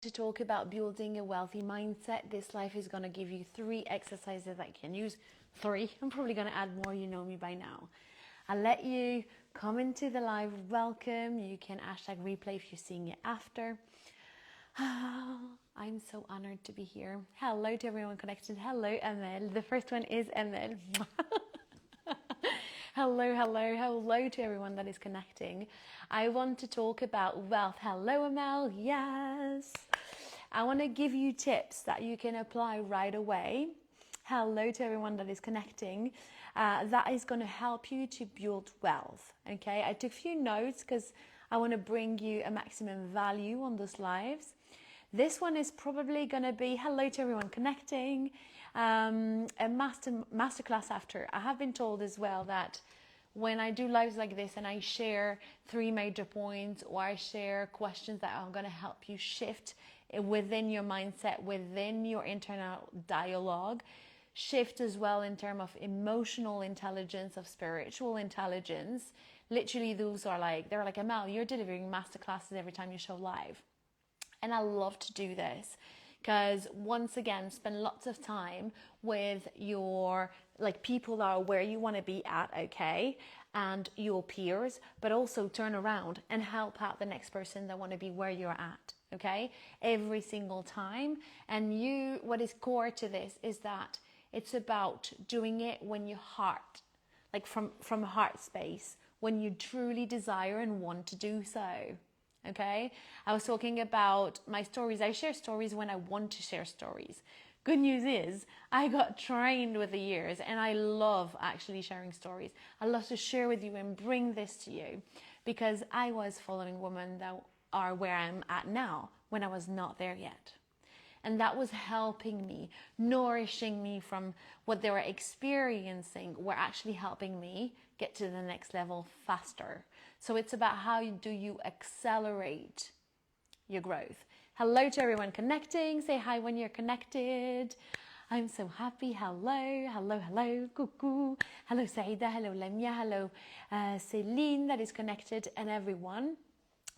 To talk about building a wealthy mindset. This life is going to give you 3 exercises that you can use. 3. I'm probably going to add more, you know me by now. I'll let you come into the live. Welcome. You can hashtag replay if you're seeing it after. I'm so honored to be here. Hello to everyone connected. Hello, Amel. The first one is Amel. Hello to everyone that is connecting. I want to talk about wealth. Hello, Amel. Yes. I want to give you tips that you can apply right away. Hello to everyone that is connecting. That is going to help you to build wealth. Okay, I took a few notes because I want to bring you a maximum value on those lives. This one is probably going to be, hello to everyone connecting, a masterclass after. I have been told as well that when I do lives like this and I share 3 major points or I share questions that are going to help you shift within your mindset, within your internal dialogue, shift as well in terms of emotional intelligence, of spiritual intelligence. Literally, those are like, they're like, Amel, you're delivering masterclasses every time you show live. And I love to do this because once again, spend lots of time with your people that are where you want to be at, okay, and your peers, but also turn around and help out the next person that want to be where you're at, okay, every single time. And what is core to this is that it's about doing it when your heart, like from a heart space, when you truly desire and want to do so. Okay, I was talking about my stories. I share stories when I want to share stories. Good news is I got trained with the years and I love actually sharing stories. I love to share with you and bring this to you because I was following women that are where I'm at now when I was not there yet. And that was helping me, nourishing me from what they were experiencing, were actually helping me get to the next level faster. So it's about how do you accelerate your growth. Hello to everyone connecting. Say hi when you're connected. I'm so happy. Hello. Coucou. Hello, Saida. Hello, Lamia. Hello, Celine that is connected. And everyone,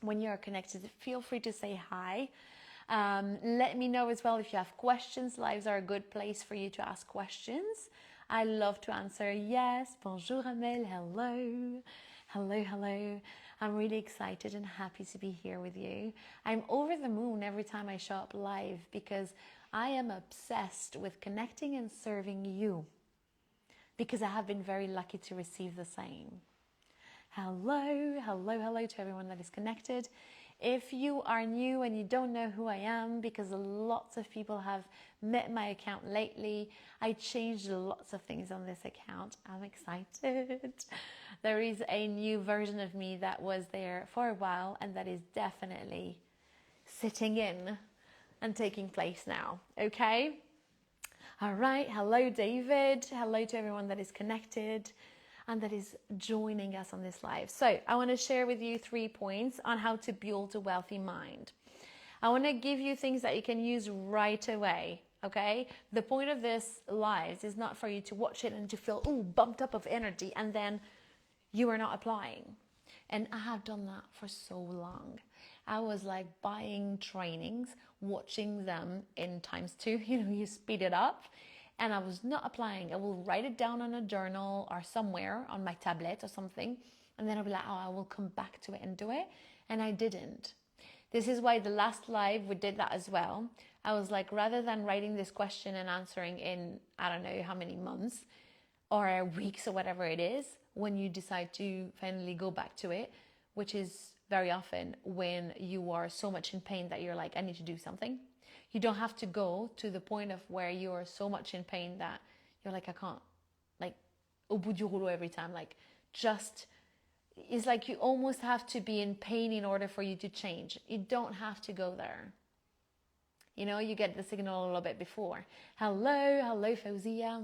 when you're connected, feel free to say hi. Let me know as well if you have questions. Lives are a good place for you to ask questions. I love to answer. Yes. Bonjour, Amel. Hello. I'm really excited and happy to be here with you. I'm over the moon every time I show up live because I am obsessed with connecting and serving you because I have been very lucky to receive the same. Hello to everyone that is connected. If you are new and you don't know who I am, because lots of people have met my account lately, I changed lots of things on this account. I'm excited. There is a new version of me that was there for a while and that is definitely sitting in and taking place now. Okay? All right. Hello, David. Hello to everyone that is connected and that is joining us on this live. So I want to share with you 3 points on how to build a wealthy mind. I want to give you things that you can use right away, okay? The point of this live is not for you to watch it and to feel, bumped up of energy, and then you are not applying. And I have done that for so long. I was like buying trainings, watching them in ×2, you speed it up. And I was not applying. I will write it down on a journal or somewhere on my tablet or something. And then I'll be like, I will come back to it and do it. And I didn't. This is why the last live, we did that as well. I was like, rather than writing this question and answering in, I don't know how many months or weeks or whatever it is, when you decide to finally go back to it, which is very often when you are so much in pain that you're like, I need to do something. You don't have to go to the point of where you're so much in pain that you're like, I can't, like, au bout du rouleau every time. Like, just, it's like you almost have to be in pain in order for you to change. You don't have to go there. You get the signal a little bit before. Hello, Fauzia.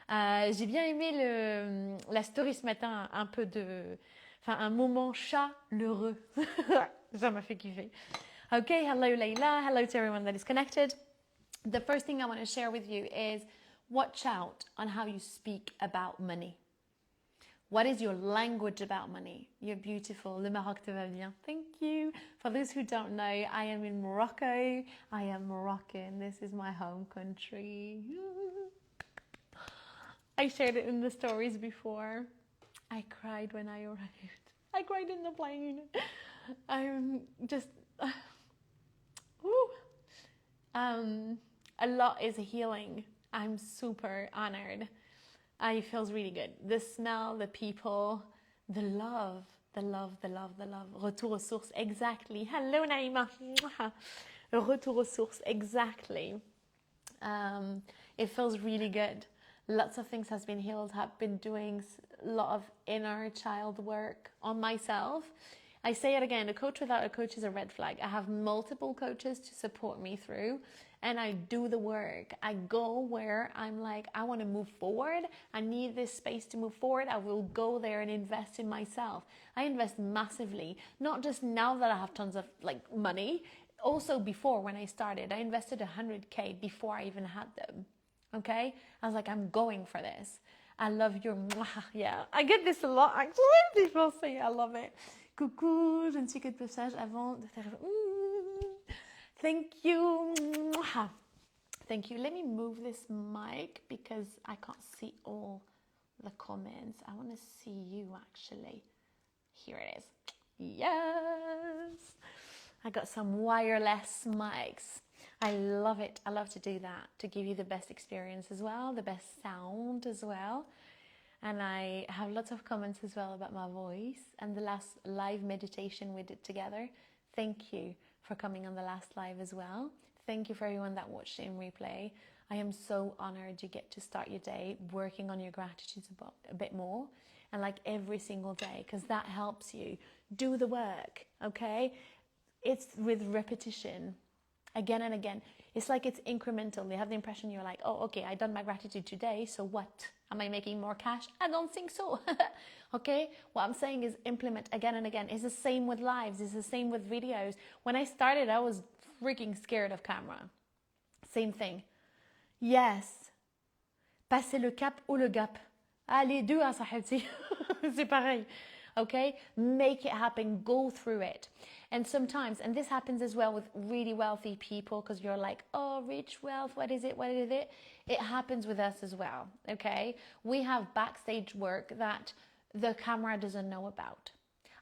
J'ai bien aimé la story ce matin, un moment chaleureux. Ça m'a fait kiffer. Okay, hello Layla, hello to everyone that is connected. The first thing I want to share with you is watch out on how you speak about money. What is your language about money? You're beautiful. Le Maroc te va bien. Thank you. For those who don't know, I am in Morocco. I am Moroccan. This is my home country. I shared it in the stories before. I cried when I arrived. I cried in the plane. I'm just... a lot is healing. I'm super honored. It feels really good. The smell, the people, the love, the love, the love, the love. Retour aux sources, exactly. Hello, Naima. Retour aux sources, exactly. It feels really good. Lots of things has been healed. I've been doing a lot of inner child work on myself. I say it again, a coach without a coach is a red flag. I have multiple coaches to support me through, and I do the work. I go where I'm like, I want to move forward. I need this space to move forward. I will go there and invest in myself. I invest massively, not just now that I have tons of money. Also before, when I started, I invested 100K before I even had them. Okay? I was like, I'm going for this. I love your mwah. Yeah, I get this a lot actually. People say I love it. Coucou, je ne suis que de passage avant de faire... Thank you. Thank you. Let me move this mic because I can't see all the comments. I want to see you actually. Here it is. Yes. I got some wireless mics. I love it. I love to do that, to give you the best experience as well, the best sound as well. And I have lots of comments as well about my voice and the last live meditation we did together. Thank you for coming on the last live as well. Thank you for everyone that watched it in replay. I am so honored you get to start your day working on your gratitudes a bit more, and every single day, because that helps you do the work, okay? It's with repetition, again and again. It's like it's incremental. You have the impression you're like, oh, okay, I done my gratitude today, so what? Am I making more cash? I don't think so. Okay? What I'm saying is implement again and again. It's the same with lives. It's the same with videos. When I started, I was freaking scared of camera. Same thing. Yes. Passer le cap ou le gap. Ah, les deux, hein, صاحبتي. C'est pareil. Okay? Make it happen. Go through it. And sometimes, and this happens as well with really wealthy people, because you're like, oh, rich wealth, what is it? What is it? It happens with us as well, okay? We have backstage work that the camera doesn't know about.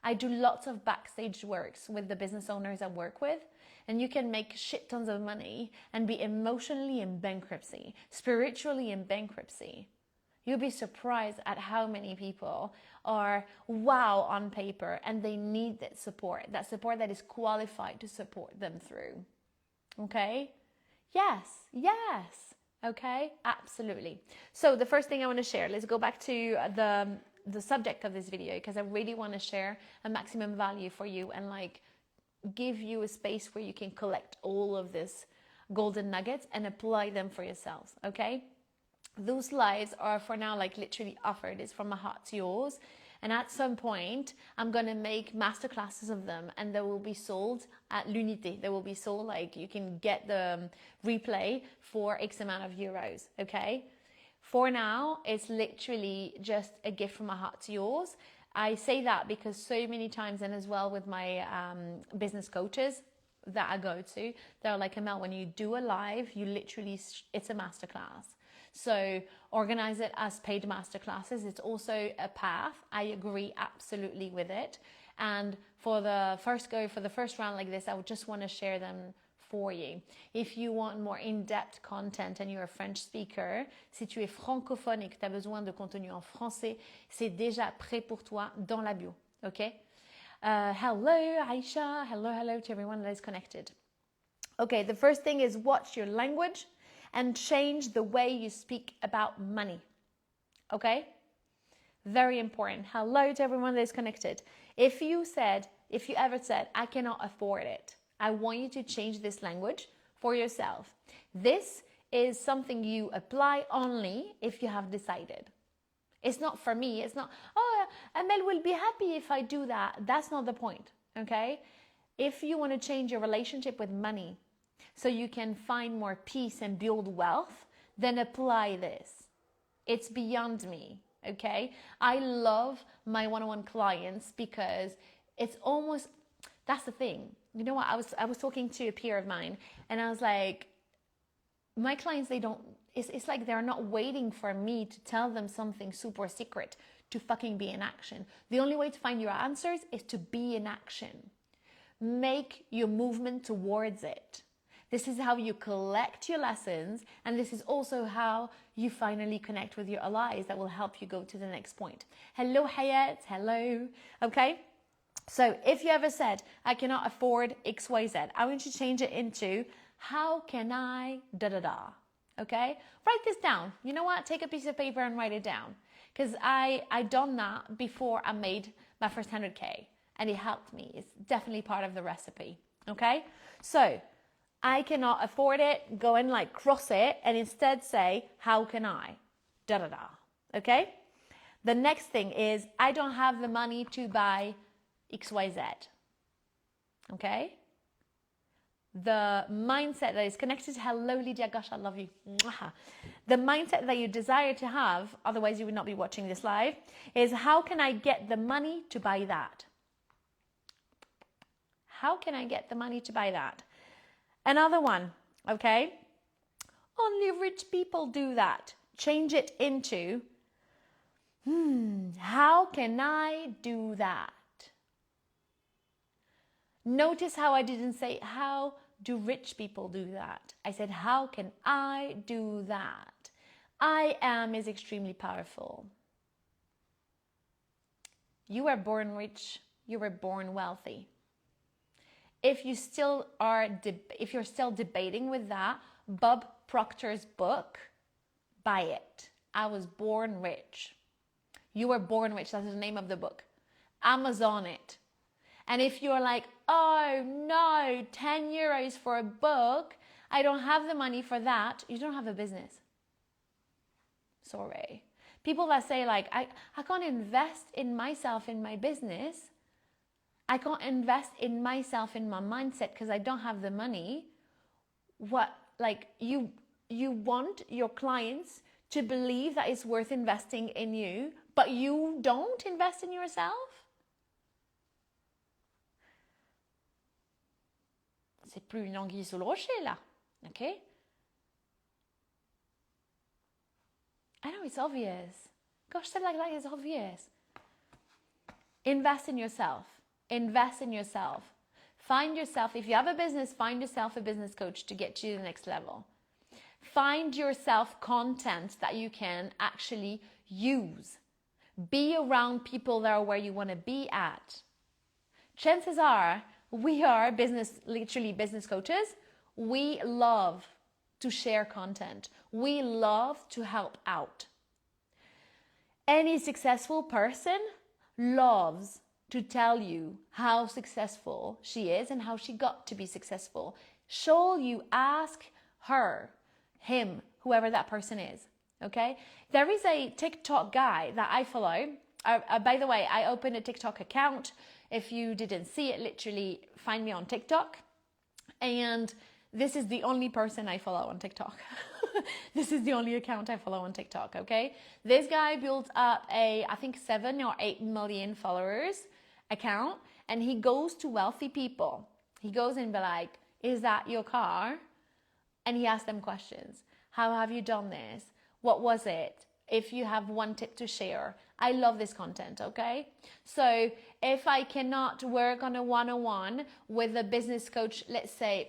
I do lots of backstage works with the business owners I work with, and you can make shit tons of money and be emotionally in bankruptcy, spiritually in bankruptcy. You'll be surprised at how many people are wow on paper and they need that support that is qualified to support them through. Okay? Yes, yes. Okay? Absolutely. So the first thing I want to share, let's go back to the subject of this video, because I really want to share a maximum value for you and give you a space where you can collect all of this golden nuggets and apply them for yourselves. Okay? Those lives are for now literally offered. It's from my heart to yours. And at some point, I'm going to make masterclasses of them, and they will be sold at l'unité. They will be sold, you can get the replay for X amount of euros, okay? For now, it's literally just a gift from my heart to yours. I say that because so many times, and as well with my business coaches that I go to, they're like, Amel, when you do a live, you literally, it's a masterclass. So organize it as paid masterclasses. It's also a path. I agree absolutely with it. And for the first round like this, I would just want to share them for you. If you want more in-depth content and you're a French speaker, si tu es francophone et que tu as besoin de contenu en français, c'est déjà prêt pour toi dans la bio. Okay? Hello, Aisha. Hello to everyone that is connected. Okay, the first thing is watch your language and change the way you speak about money. Okay? Very important. Hello to everyone that is connected. If you ever said, I cannot afford it, I want you to change this language for yourself. This is something you apply only if you have decided. It's not for me. It's not, oh, Amel will be happy if I do that. That's not the point. Okay? If you want to change your relationship with money, so you can find more peace and build wealth, then apply this. It's beyond me. okay? I love my one-on-one clients because it's almost, that's the thing. You know what? I was talking to a peer of mine, and I was like, my clients, they don't, it's like they're not waiting for me to tell them something super secret to fucking be in action. The only way to find your answers is to be in action. Make your movement towards it. This is how you collect your lessons, and this is also how you finally connect with your allies that will help you go to the next point. Hello, Hayat. Hello. Okay? So if you ever said, I cannot afford XYZ, I want you to change it into, how can I da-da-da? Okay? Write this down. You know what? Take a piece of paper and write it down. Because I done that before I made my first 100K, and it helped me. It's definitely part of the recipe. Okay? So, I cannot afford it, go and like cross it, and instead say, how can I? Da-da-da. Okay? The next thing is, I don't have the money to buy XYZ. Okay? The mindset that is connected, hello Lydia, gosh, I love you. The mindset that you desire to have, otherwise you would not be watching this live, is how can I get the money to buy that? How can I get the money to buy that? Another one, okay? Only rich people do that. Change it into, how can I do that? Notice how I didn't say, how do rich people do that? I said, how can I do that? I am is extremely powerful. You were born rich. You were born wealthy. If you still are, if you're still debating with that, Bob Proctor's book, buy it. I was born rich. You were born rich. That's the name of the book. Amazon it. And if you're like, oh no, 10 euros for a book, I don't have the money for that, you don't have a business. Sorry. People that say like, I can't invest in myself in my business. I can't invest in myself in my mindset because I don't have the money. What, like you want your clients to believe that it's worth investing in you, but you don't invest in yourself? C'est plus une anguille sous le rocher, là. Okay? I know it's obvious. Gosh, said like it's obvious. Invest in yourself. Invest in yourself. Find yourself, if you have a business, find yourself a business coach to get you to the next level. Find yourself content that you can actually use. Be around people that are where you want to be at. Chances are, we are literally business coaches. We love to share content. We love to help out. Any successful person loves to tell you how successful she is and how she got to be successful. Shall you ask her, him, whoever that person is, okay? There is a TikTok guy that I follow. By the way, I opened a TikTok account. If you didn't see it, literally find me on TikTok. And this is the only person I follow on TikTok. This is the only account I follow on TikTok, okay? This guy built up I think 7 or 8 million followers account, and he goes to wealthy people. He goes and be like, is that your car? And he asks them questions. How have you done this? What was it? If you have one tip to share. I love this content, okay? So if I cannot work on a one-on-one with a business coach, let's say,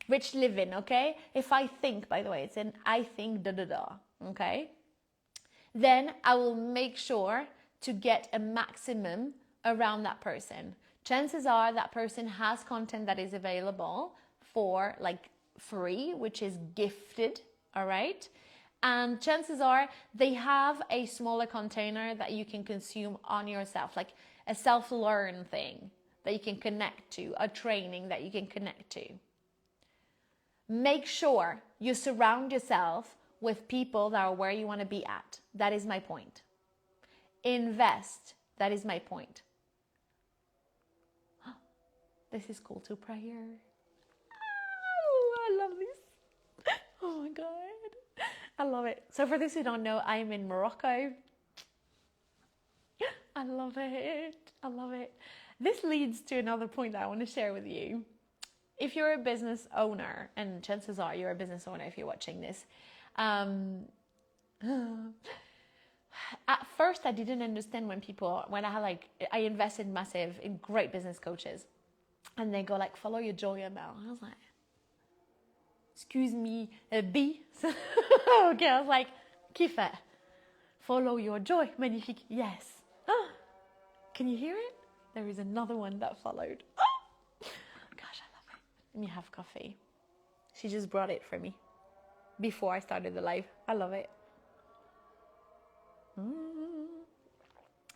rich living, okay? If I think, by the way, it's an I think da-da-da, okay? Then I will make sure to get a maximum around that person. Chances are that person has content that is available for like free, which is gifted, all right? And chances are they have a smaller container that you can consume on yourself, like a self-learn thing that you can connect to, a training that you can connect to. Make sure you surround yourself with people that are where you want to be at. That is my point. Invest. That is my point. This is call to prayer. Oh, I love this. Oh my God. I love it. So for those who don't know, I am in Morocco. I love it. I love it. This leads to another point that I want to share with you. If you're a business owner, and chances are you're a business owner if you're watching this, at first I didn't understand when I invested massive in great business coaches, and they go like, follow your joy, Amel. I was like, excuse me, B. Okay, I was like, kiffe. Follow your joy. Magnifique. Yes. Can you hear it? There is another one that followed. Gosh, I love it. Let me have coffee. She just brought it for me before I started the live. I love it.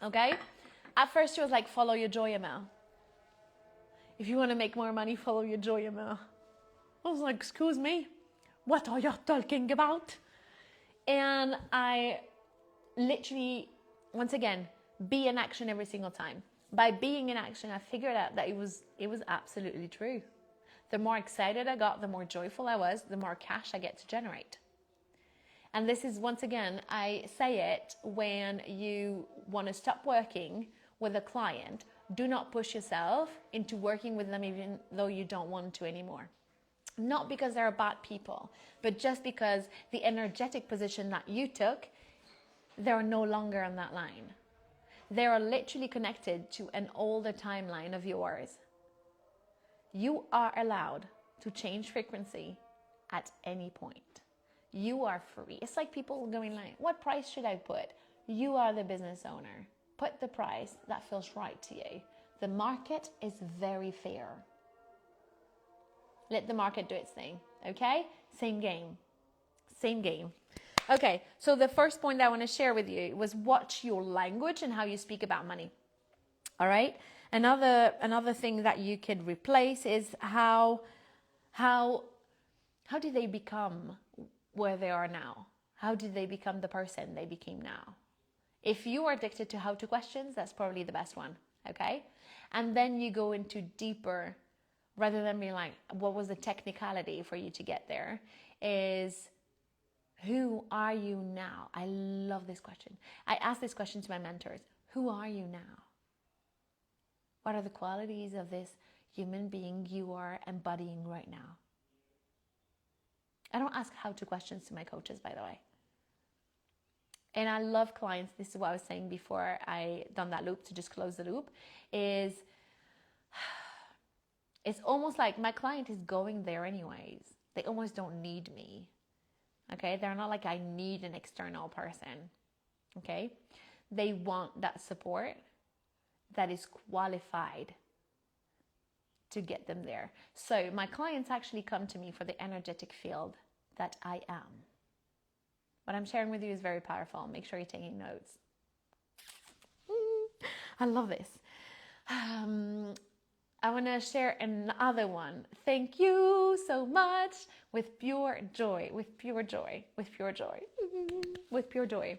Okay. At first she was like, follow your joy, Amel. If you want to make more money, follow your joy, Amel. I was like, excuse me, what are you talking about? And I literally, once again, be in action every single time. By being in action, I figured out that it was absolutely true. The more excited I got, the more joyful I was, the more cash I get to generate. And this is, once again, I say it when you want to stop working with a client. Do not push yourself into working with them even though you don't want to anymore. Not because they're bad people, but just because the energetic position that you took, they're no longer on that line. They are literally connected to an older timeline of yours. You are allowed to change frequency at any point. You are free. It's like people going like, what price should I put? You are the business owner. Put the price that feels right to you. The market is very fair. Let the market do its thing, okay? Same game. Same game. Okay, so the first point that I want to share with you was watch your language and how you speak about money. All right? Another thing that you could replace is how did they become where they are now? How did they become the person they became now? If you are addicted to how-to questions, that's probably the best one, okay? And then you go into deeper, rather than being like, what was the technicality for you to get there, is who are you now? I love this question. I ask this question to my mentors. Who are you now? What are the qualities of this human being you are embodying right now? I don't ask how-to questions to my coaches, by the way. And I love clients. This is what I was saying before I done that loop, to just close the loop, is it's almost like my client is going there anyways. They almost don't need me. Okay? They're not like, I need an external person. Okay? They want that support that is qualified to get them there. So my clients actually come to me for the energetic field that I am. What I'm sharing with you is very powerful. Make sure you're taking notes. I love this. I want to share another one. Thank you so much. With pure joy, with pure joy, with pure joy, with pure joy.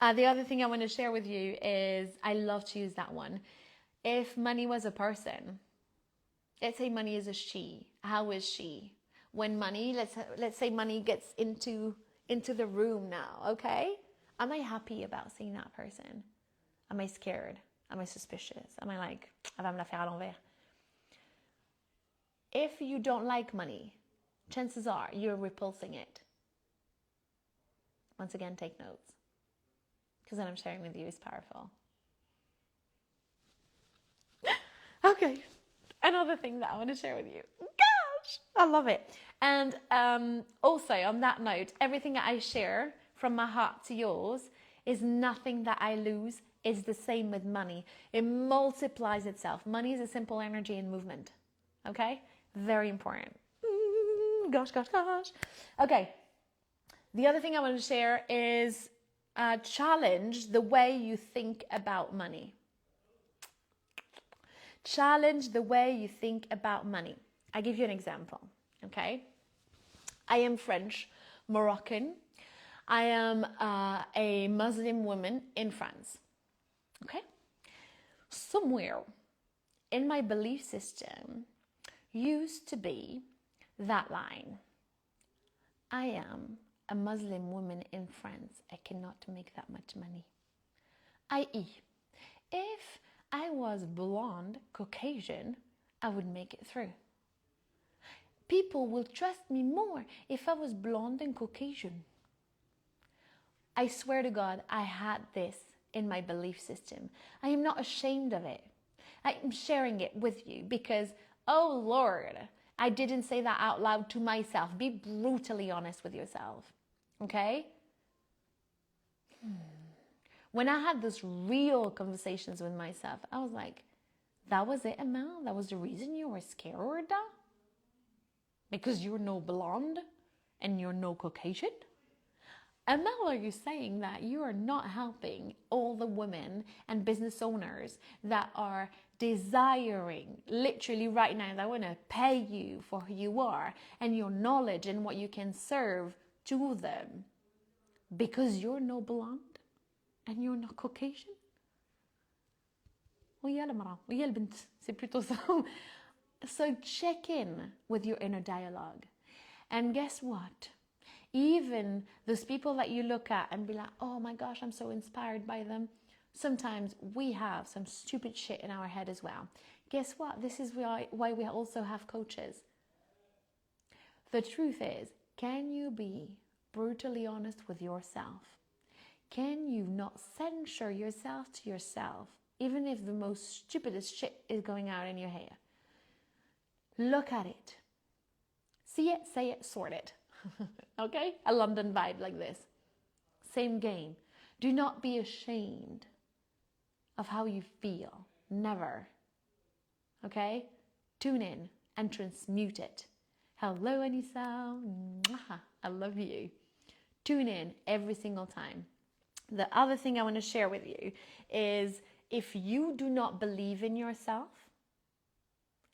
The other thing I want to share with you is, I love to use that one. If money was a person, let's say money is a she. How is she? When money, let's say money gets into the room now, okay? Am I happy about seeing that person? Am I scared? Am I suspicious? Am I like, elle va me la faire à l'envers? If you don't like money, chances are you're repulsing it. Once again, take notes, because what I'm sharing with you is powerful. Okay, another thing that I want to share with you. Gosh, I love it. And also on that note, everything that I share from my heart to yours is nothing that I lose. It's the same with money. It multiplies itself. Money is a simple energy in movement. Okay? Very important. Gosh. Okay. The other thing I want to share is challenge the way you think about money. Challenge the way you think about money. I'll give you an example. Okay? I am French, Moroccan. I am a Muslim woman in France. Okay? Somewhere in my belief system used to be that line. I am a Muslim woman in France. I cannot make that much money. I.e., If I was blonde, Caucasian, I would make it through. People will trust me more if I was blonde and Caucasian. I swear to God, I had this in my belief system. I am not ashamed of it. I am sharing it with you because, oh Lord, I didn't say that out loud to myself. Be brutally honest with yourself, okay? When I had those real conversations with myself, I was like, that was it, Amel? That was the reason you were scared? Because you're no blonde and you're no Caucasian? Amel, are you saying that you are not helping all the women and business owners that are desiring, literally right now, that want to pay you for who you are and your knowledge and what you can serve to them because you're no blonde and you're not Caucasian? ويا المرأة ويا البنت, c'est plutôt ça. So check in with your inner dialogue. And guess what? Even those people that you look at and be like, oh my gosh, I'm so inspired by them. Sometimes we have some stupid shit in our head as well. Guess what? This is why we also have coaches. The truth is, can you be brutally honest with yourself? Can you not censure yourself to yourself, even if the most stupidest shit is going out in your hair? Look at it. See it, say it, sort it. Okay? A London vibe like this. Same game. Do not be ashamed of how you feel. Never. Okay? Tune in and transmute it. Hello, Anissa. I love you. Tune in every single time. The other thing I want to share with you is if you do not believe in yourself,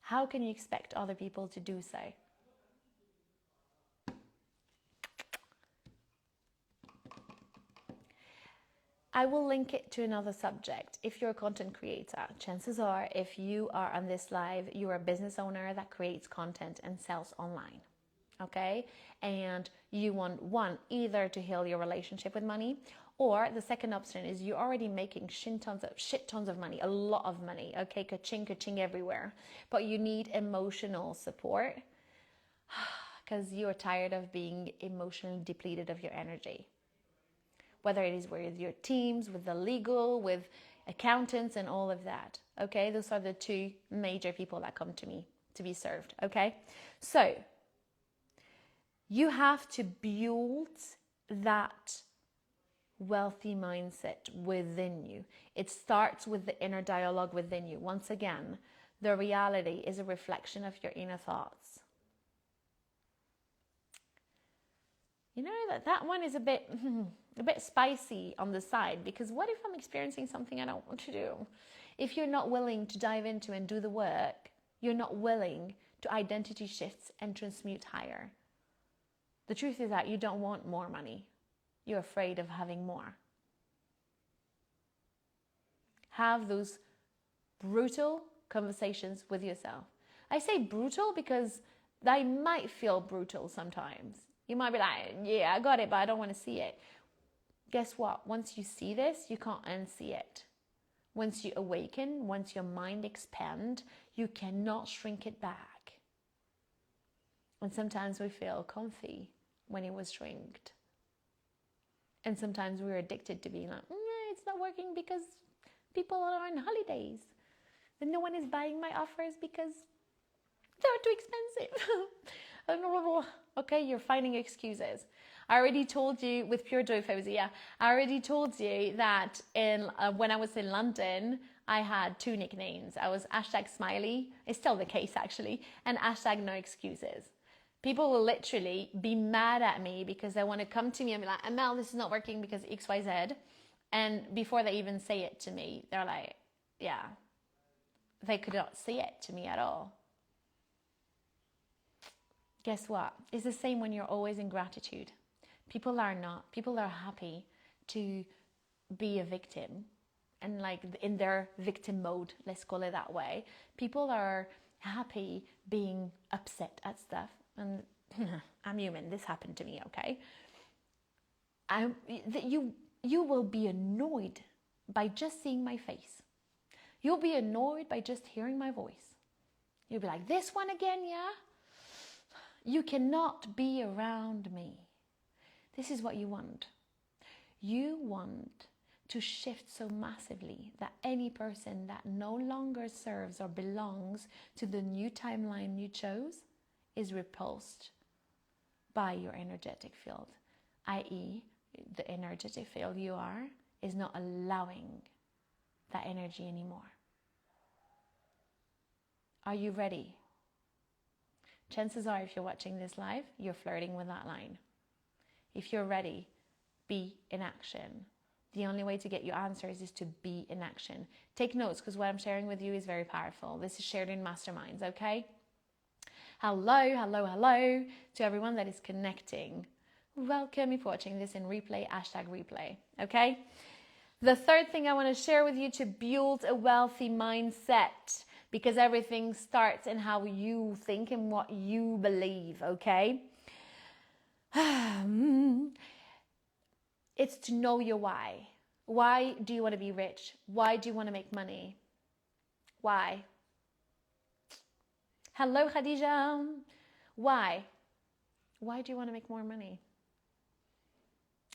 how can you expect other people to do so? I will link it to another subject. If you're a content creator, chances are if you are on this live, you're a business owner that creates content and sells online. Okay? And you want one, either to heal your relationship with money, or the second option is you're already making shit tons of money, a lot of money, okay? Ka-ching everywhere. But you need emotional support because you're tired of being emotionally depleted of your energy. Whether it is with your teams, with the legal, with accountants and all of that, okay? Those are the two major people that come to me to be served, okay? So you have to build that wealthy mindset within you. It starts with the inner dialogue within you. Once again, the reality is a reflection of your inner thoughts. You know, that one is a bit spicy on the side, because what if I'm experiencing something I don't want to do? If you're not willing to dive into and do the work, you're not willing to identity shifts and transmute higher. The truth is that you don't want more money. You're afraid of having more. Have those brutal conversations with yourself. I say brutal because they might feel brutal sometimes. You might be like, yeah, I got it, but I don't want to see it. Guess what? Once you see this, you can't unsee it. Once you awaken, once your mind expands, you cannot shrink it back. And sometimes we feel comfy when it was shrinked. And sometimes we're addicted to being like, it's not working because people are on holidays. And no one is buying my offers because they're too expensive. Okay, you're finding excuses. I already told you with Pure Joy Fauzia, I already told you that when I was in London, I had two nicknames. I was #Smiley, it's still the case actually, and #No Excuses. People will literally be mad at me because they want to come to me and be like, Amel, this is not working because XYZ. And before they even say it to me, they're like, yeah, they could not say it to me at all. Guess what? It's the same when you're always in gratitude. People are not. People are happy to be a victim and like in their victim mode, let's call it that way. People are happy being upset at stuff. And I'm human. This happened to me, okay? You will be annoyed by just seeing my face. You'll be annoyed by just hearing my voice. You'll be like, this one again, yeah? You cannot be around me. This is what you want. You want to shift so massively that any person that no longer serves or belongs to the new timeline you chose is repulsed by your energetic field, i.e., the energetic field you are is not allowing that energy anymore. Are you ready? Chances are, if you're watching this live, you're flirting with that line. If you're ready, be in action. The only way to get your answers is to be in action. Take notes, because what I'm sharing with you is very powerful. This is shared in masterminds, okay? Hello, hello, hello to everyone that is connecting. Welcome if you're watching this in replay, #replay, okay? The third thing I want to share with you to build a wealthy mindset, because everything starts in how you think and what you believe, okay? It's to know your why. Why do you want to be rich? Why do you want to make money? Why? Hello, Khadija. Why? Why do you want to make more money?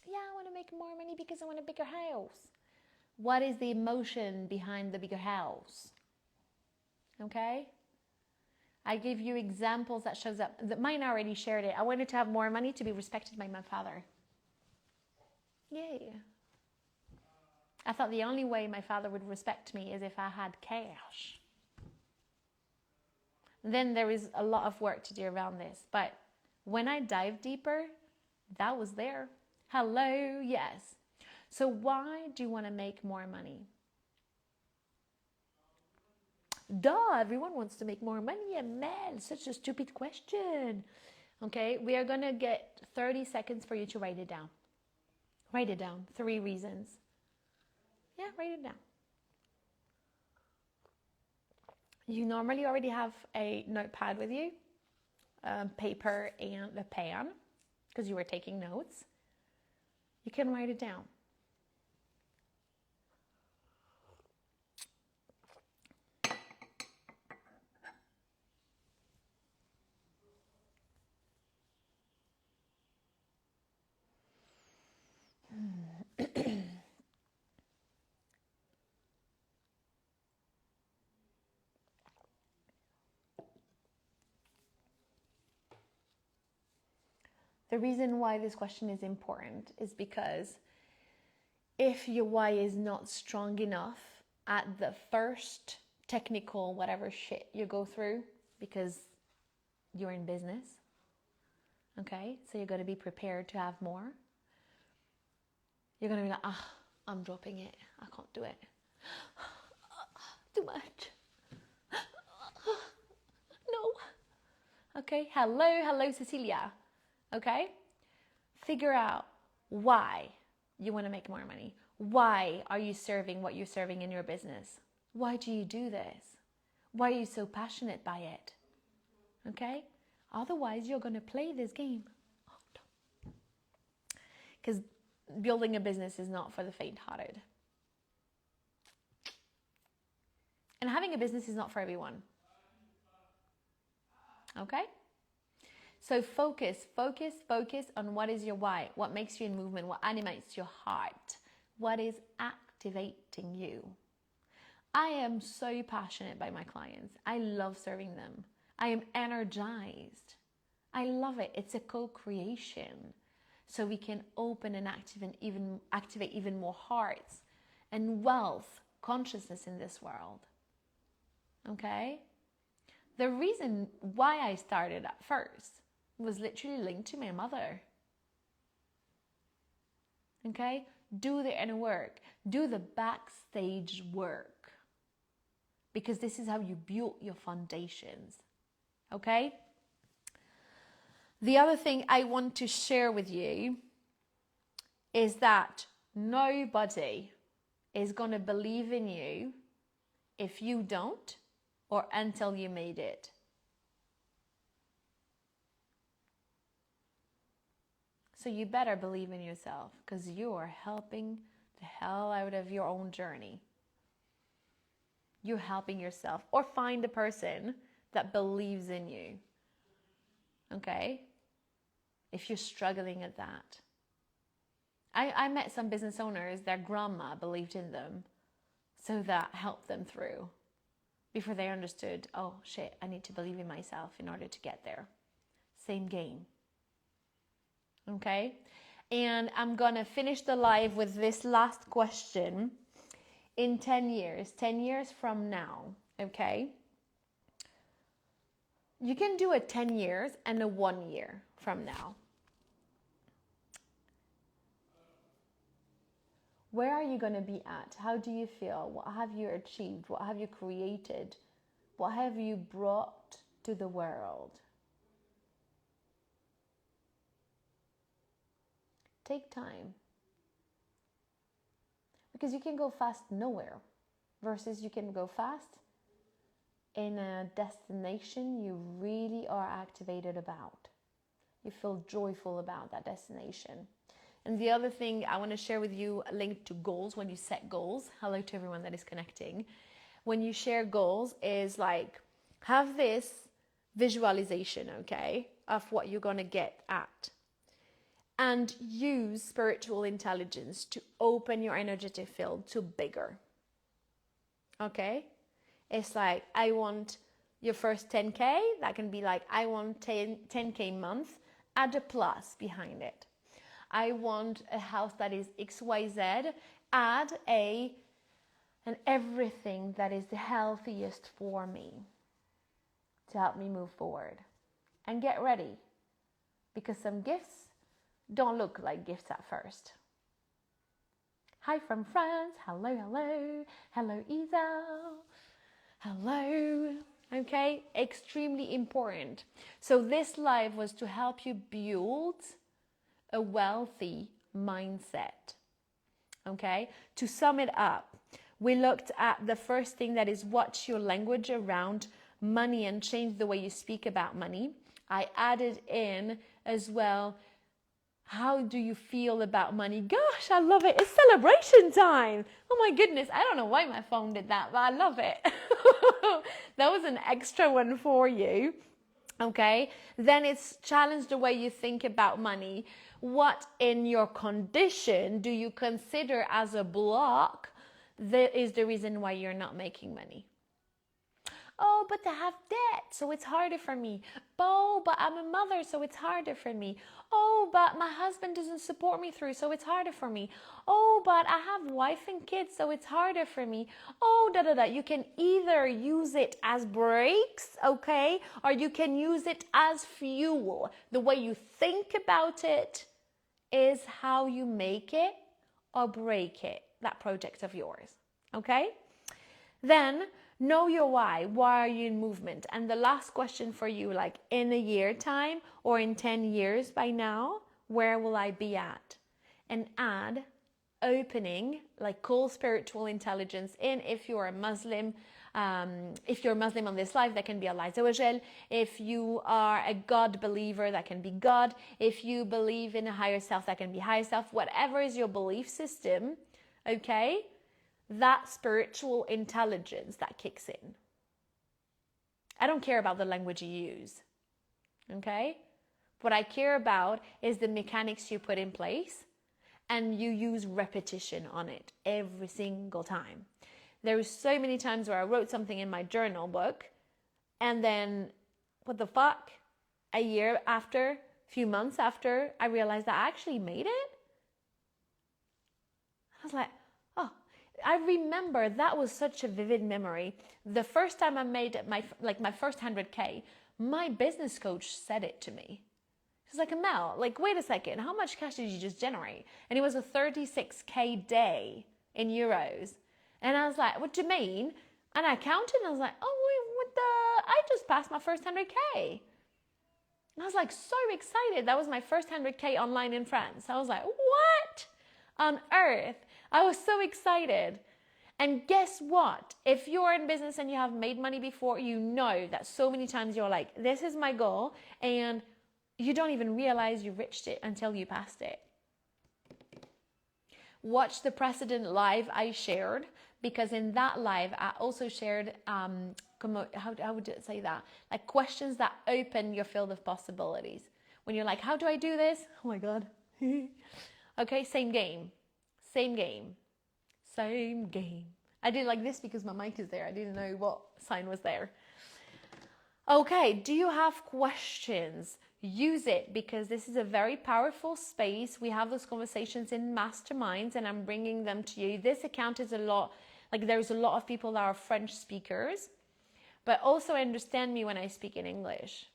Yeah, I want to make more money because I want a bigger house. What is the emotion behind the bigger house? Okay? I give you examples that shows up. Mine already shared it. I wanted to have more money to be respected by my father. Yay. I thought the only way my father would respect me is if I had cash. Then there is a lot of work to do around this. But when I dive deeper, that was there. Hello, yes. So why do you want to make more money? Duh, everyone wants to make more money, Amel. Such a stupid question. Okay, we are going to get 30 seconds for you to write it down. Write it down. 3 reasons. Yeah, write it down. You normally already have a notepad with you, paper and a pen, because you were taking notes. You can write it down. The reason why this question is important is because if your why is not strong enough at the first technical whatever shit you go through, because you're in business, okay, so you're going to be prepared to have more. You're going to be like, I'm dropping it. I can't do it. Too much. No. Okay, hello, Cecilia. Okay? Figure out why you want to make more money. Why are you serving what you're serving in your business? Why do you do this? Why are you so passionate by it? Okay? Otherwise, you're going to play this game. Because building a business is not for the faint-hearted. And having a business is not for everyone. Okay? So focus on what is your why, what makes you in movement, what animates your heart, what is activating you. I am so passionate by my clients. I love serving them. I am energized. I love it. It's a co-creation. So we can open and activate even more hearts and wealth, consciousness in this world. Okay? The reason why I started at first was literally linked to my mother. Okay? Do the inner work. Do the backstage work. Because this is how you build your foundations. Okay? The other thing I want to share with you is that nobody is going to believe in you if you don't, or until you made it. So you better believe in yourself, because you are helping the hell out of your own journey. you're helping yourself. Or find a person that believes in you. Okay? If you're struggling at that. I met some business owners, their grandma believed in them. So that helped them through. Before they understood, oh shit, I need to believe in myself in order to get there. Same game. Okay? And I'm gonna finish the live with this last question. In 10 years from now, okay? You can do a 10 years and a 1 year from now. Where are you going to be at? How do you feel? What have you achieved? What have you created? What have you brought to the world? Take time. Because you can go fast nowhere versus you can go fast in a destination you really are activated about. You feel joyful about that destination. And the other thing I want to share with you, linked to goals, when you set goals, hello to everyone that is connecting. When you share goals is like, have this visualization, okay, of what you're going to get at. And use spiritual intelligence to open your energetic field to bigger. Okay? It's like, I want your first 10K. That can be like, I want 10K month. Add a plus behind it. I want a house that is XYZ. Add and everything that is the healthiest for me to help me move forward. And get ready. Because some gifts don't look like gifts at first. Hi from France. Hello, hello. Hello, Isa. Hello. Okay, extremely important. So this live was to help you build a wealthy mindset. Okay, to sum it up, we looked at the first thing, that is, watch your language around money and change the way you speak about money. I added in as well, how do you feel about money? Gosh, I love it. It's celebration time. Oh my goodness. I don't know why my phone did that, but I love it. That was an extra one for you. Okay. Then it's challenge the way you think about money. What in your condition do you consider as a block that is the reason why you're not making money? Oh, but I have debt, so it's harder for me. Oh, but I'm a mother, so it's harder for me. Oh, but my husband doesn't support me through, so it's harder for me. Oh, but I have wife and kids, so it's harder for me. Oh, da da da. You can either use it as brakes, okay, or you can use it as fuel. The way you think about it is how you make it or break it, that project of yours, okay? Then, know your why. Why are you in movement? And the last question for you, like in a year time or in 10 years by now, where will I be at? And add opening, like call spiritual intelligence in. If you're a Muslim, on this life, that can be Allah Azza wa Jal. If you are a God believer, that can be God. If you believe in a higher self, that can be higher self. Whatever is your belief system, okay? That spiritual intelligence that kicks in. I don't care about the language you use, okay? What I care about is the mechanics you put in place and you use repetition on it every single time. There were so many times where I wrote something in my journal book and then, what the fuck? A year after, few months after, I realized that I actually made it. I was like, oh, I remember that was such a vivid memory. The first time I made my first 100K, my business coach said it to me. She's like, Amel, like, wait a second, how much cash did you just generate? And it was a 36K day in euros. And I was like, what do you mean? And I counted and I was like, oh, I just passed my first 100K. And I was like, so excited. That was my first 100K online in France. I was like, what on earth? I was so excited. And guess what? If you're in business and you have made money before, you know that so many times you're like, this is my goal. And you don't even realize you reached it until you passed it. Watch the precedent live I shared because in that live, I also shared, how would you say that? Like questions that open your field of possibilities. When you're like, how do I do this? Oh my God. Okay, same game. Same game. Same game. I did like this because my mic is there. I didn't know what sign was there. Okay, do you have questions? Use it, because this is a very powerful space. We have those conversations in masterminds and I'm bringing them to you. This account is a lot, like there's a lot of people that are French speakers, but also understand me when I speak in English.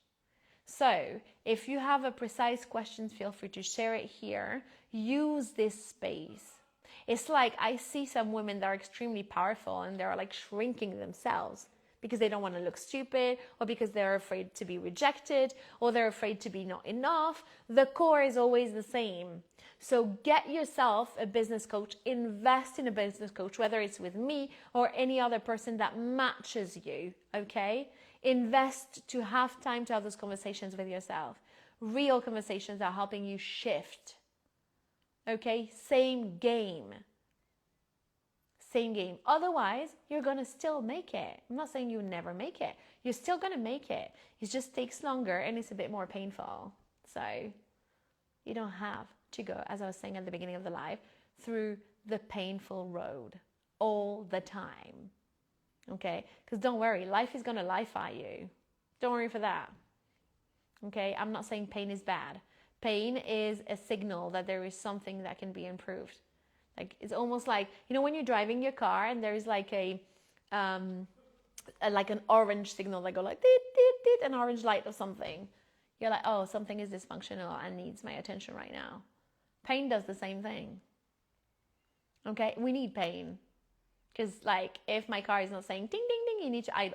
So if you have a precise question, feel free to share it here. Use this space. It's like I see some women that are extremely powerful and they're like shrinking themselves because they don't want to look stupid, or because they're afraid to be rejected, or they're afraid to be not enough. The core is always the same. So get yourself a business coach, invest in a business coach, whether it's with me or any other person that matches you, okay? Invest to have time to have those conversations with yourself. Real conversations that are helping you shift, okay? Same game. Same game. Otherwise, you're going to still make it. I'm not saying you never make it. You're still going to make it. It just takes longer and it's a bit more painful. So you don't have to go, as I was saying at the beginning of the live, through the painful road all the time. Okay? Because don't worry, life is going to life-fire you. Don't worry for that. Okay? I'm not saying pain is bad. Pain is a signal that there is something that can be improved. Like, it's almost like, you know, when you're driving your car and there's like like an orange signal that go like, dit, dit, dit, an orange light or something. You're like, oh, something is dysfunctional and needs my attention right now. Pain does the same thing. Okay, we need pain. Because like, if my car is not saying ding, ding, ding, you need to add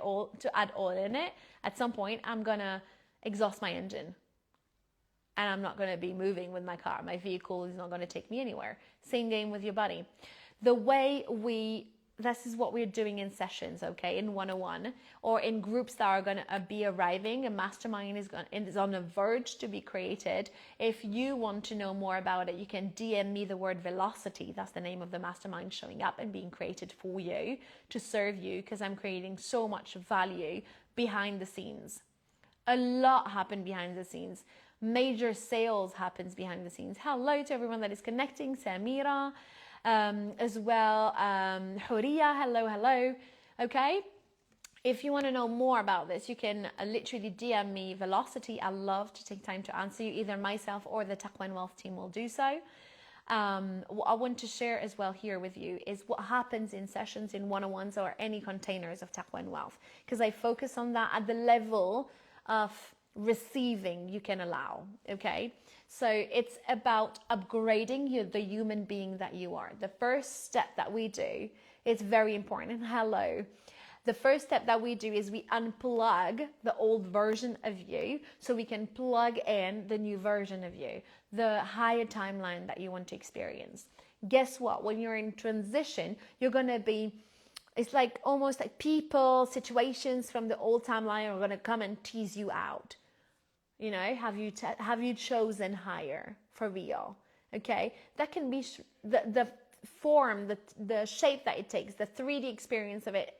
oil in it. At some point, I'm going to exhaust my engine. And I'm not going to be moving with my car. My vehicle is not going to take me anywhere. Same game with your body. The way this is what we're doing in sessions, okay, in 101, or in groups that are going to be arriving. A mastermind is on the verge to be created. If you want to know more about it, you can DM me the word velocity. That's the name of the mastermind showing up and being created for you to serve you, because I'm creating so much value behind the scenes. A lot happened behind the scenes. Major sales happens behind the scenes. Hello to everyone that is connecting. Samira, as well. Huria, hello. Okay. If you want to know more about this, you can literally DM me Velocity. I love to take time to answer you. Either myself or the Taqwa and Wealth team will do so. What I want to share as well here with you is what happens in sessions, in 101s or any containers of Taqwa and Wealth, because I focus on that at the level of receiving you can allow. Okay, so it's about upgrading the human being that you are. The first step that we do is very important. And hello, the first step that we do is we unplug the old version of you so we can plug in the new version of you, the higher timeline that you want to experience. Guess what? When you're in transition, you're going to be, it's like almost like people, situations from the old timeline are going to come and tease you out. You know, have you chosen higher for real? Okay, that can be the form, the shape that it takes, the 3D experience of it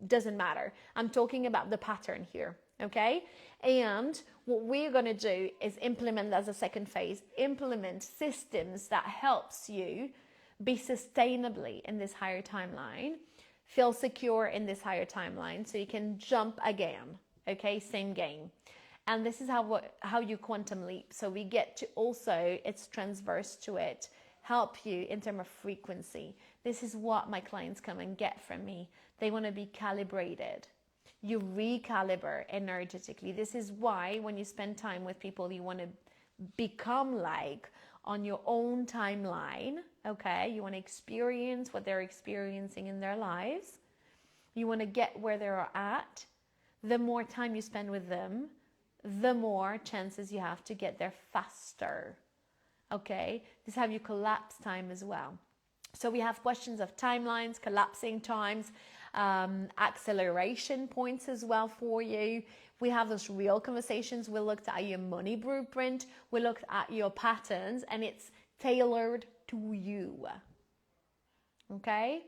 doesn't matter. I'm talking about the pattern here. Okay, and what we're going to do is implement as a second phase, implement systems that helps you be sustainably in this higher timeline, feel secure in this higher timeline, so you can jump again. Okay, same game. And this is how you quantum leap. So we get to also, it's transverse to it, help you in terms of frequency. This is what my clients come and get from me. They want to be calibrated. You recalibrate energetically. This is why when you spend time with people you want to become like on your own timeline, okay? You want to experience what they're experiencing in their lives. You want to get where they're at. The more time you spend with them, the more chances you have to get there faster. Okay? This is how you collapse time as well. So we have questions of timelines, collapsing times, acceleration points as well for you. We have those real conversations. We looked at your money blueprint. We looked at your patterns, and it's tailored to you. Okay?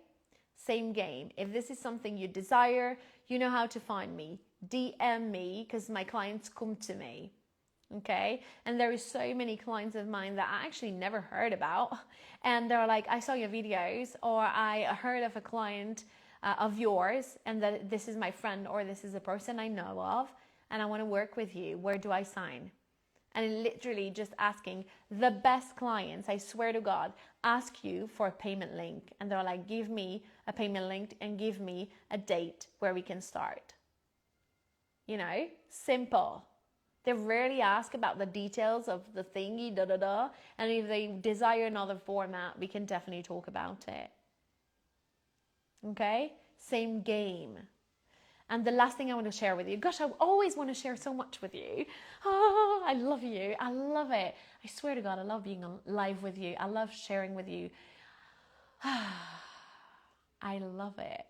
same game. If this is something you desire, you know how to find me. DM me, because my clients come to me. Okay? And there is so many clients of mine that I actually never heard about. And they're like, I saw your videos, or I heard of a client of yours, and that this is my friend, or this is a person I know of, and I want to work with you. Where do I sign? And literally just asking the best clients, I swear to God, ask you for a payment link. And they're like, give me a payment link and give me a date where we can start. You know, simple. They rarely ask about the details of the thingy, And if they desire another format, we can definitely talk about it. Okay? Same game. And the last thing I want to share with you, gosh, I always want to share so much with you. Oh, I love you. I love it. I swear to God, I love being live with you. I love sharing with you. I love it.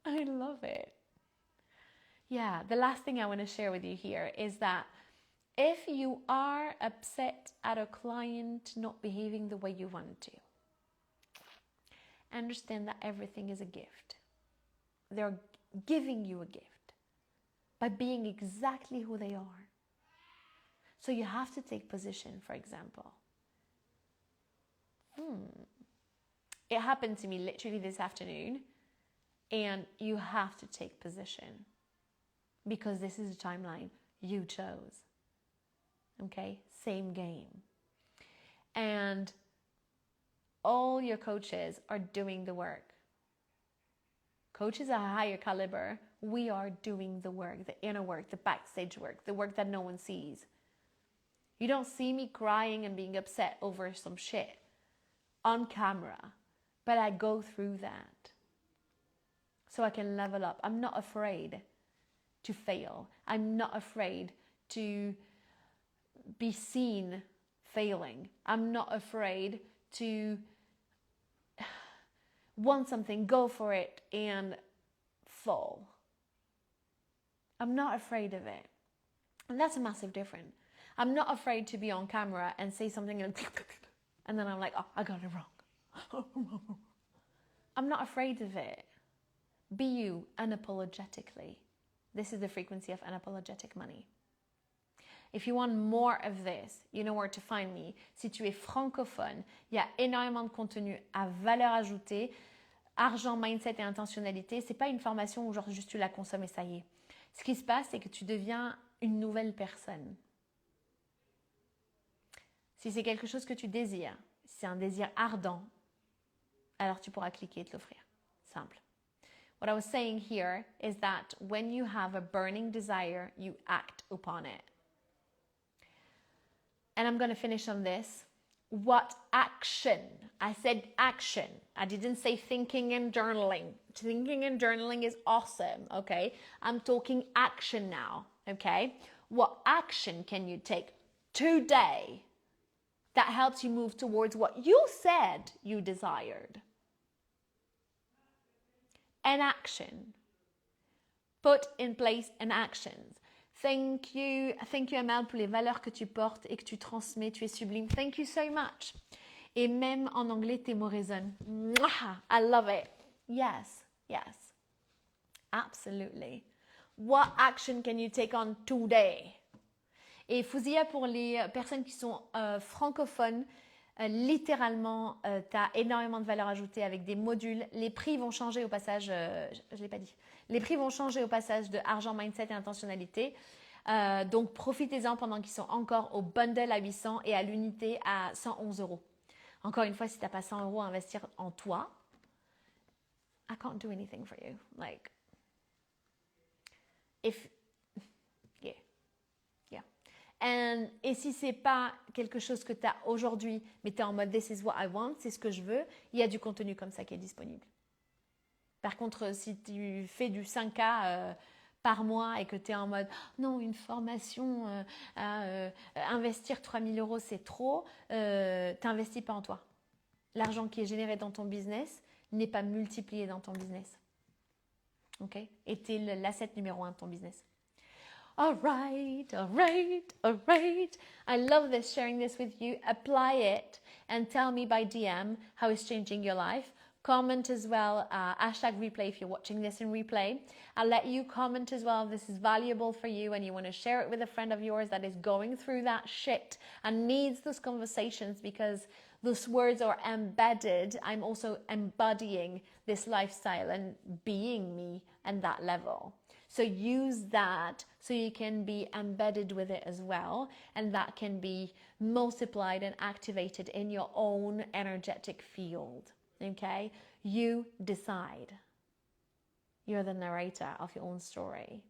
I love it. Yeah, the last thing I want to share with you here is that if you are upset at a client not behaving the way you want to, understand that everything is a gift. They're giving you a gift by being exactly who they are. So you have to take position, for example. It happened to me literally this afternoon, and you have to take position because this is a timeline you chose. Okay? Same game. And all your coaches are doing the work. Coaches at a higher caliber, we are doing the work, the inner work, the backstage work, the work that no one sees. You don't see me crying and being upset over some shit on camera, but I go through that so I can level up. I'm not afraid to fail. I'm not afraid to be seen failing. I'm not afraid to want something, go for it, and fall. I'm not afraid of it. And that's a massive difference. I'm not afraid to be on camera and say something and then I'm like, oh, I got it wrong. I'm not afraid of it. Be you unapologetically. This is the frequency of unapologetic money. If you want more of this, you know where to find me. Si tu es francophone, il y a énormément de contenu à valeur ajoutée. Argent, mindset et intentionnalité, c'est pas une formation où genre juste tu la consommes et ça y est. Ce qui se passe, c'est que tu deviens une nouvelle personne. Si c'est quelque chose que tu désires, si c'est un désir ardent, alors tu pourras cliquer et te l'offrir. Simple. What I was saying here is that when you have a burning desire, you act upon it. And I'm going to finish on this. What action? I said action. I didn't say thinking and journaling. Thinking and journaling is awesome, okay? I'm talking action now, okay? What action can you take today that helps you move towards what you said you desired? An action. Put in place an actions. Thank you, Amel, pour les valeurs que tu portes et que tu transmets. Tu es sublime. Thank you so much. Et même en anglais, tes mots résonnent. I love it. Yes, yes. Absolutely. What action can you take on today? Et Fouzia, pour les personnes qui sont francophones, littéralement, tu as énormément de valeur ajoutée avec des modules. Les prix vont changer au passage, je ne l'ai pas dit, les prix vont changer au passage de argent, mindset et intentionnalité. Donc, profitez-en pendant qu'ils sont encore au bundle à 800 et à l'unité à 111 euros. Encore une fois, si tu n'as pas 100 euros à investir en toi, I can't do anything for you. Like, if, yeah. Et si c'est pas quelque chose que tu as aujourd'hui, mais tu es en mode this is what I want, c'est ce que je veux, il y a du contenu comme ça qui est disponible. Par contre, si tu fais du 5K par mois et que tu es en mode non, une formation investir 3000 euros c'est trop, tu n'investis pas en toi. L'argent qui est généré dans ton business n'est pas multiplié dans ton business. Ok? Et tu es l'asset numéro 1 de ton business. All right. I love this, sharing this with you. Apply it and tell me by DM how it's changing your life. Comment as well, hashtag replay if you're watching this in replay. I'll let you comment as well if this is valuable for you and you want to share it with a friend of yours that is going through that shit and needs those conversations, because those words are embedded. I'm also embodying this lifestyle and being me and that level. So use that so you can be embedded with it as well, and that can be multiplied and activated in your own energetic field. Okay? You decide. You're the narrator of your own story.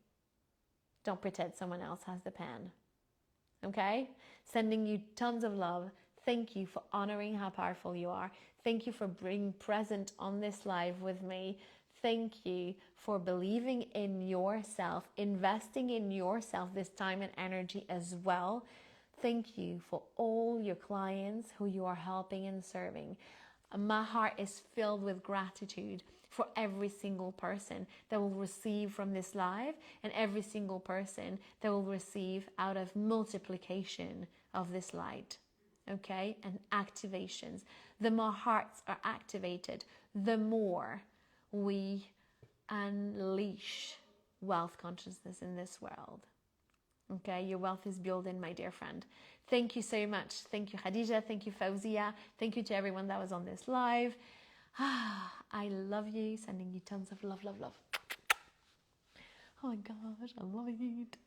Don't pretend someone else has the pen. Okay? Sending you tons of love. Thank you for honoring how powerful you are. Thank you for being present on this live with me. Thank you for believing in yourself, investing in yourself this time and energy as well. Thank you for all your clients who you are helping and serving. My heart is filled with gratitude for every single person that will receive from this live, and every single person that will receive out of multiplication of this light. Okay? And activations. The more hearts are activated, the more we unleash wealth consciousness in this world. Okay, your wealth is building, my dear friend. Thank you so much. Thank you, Khadija. Thank you, Fauzia. Thank you to everyone that was on this live. I love you. Sending you tons of love, love, love. Oh my gosh, I love it.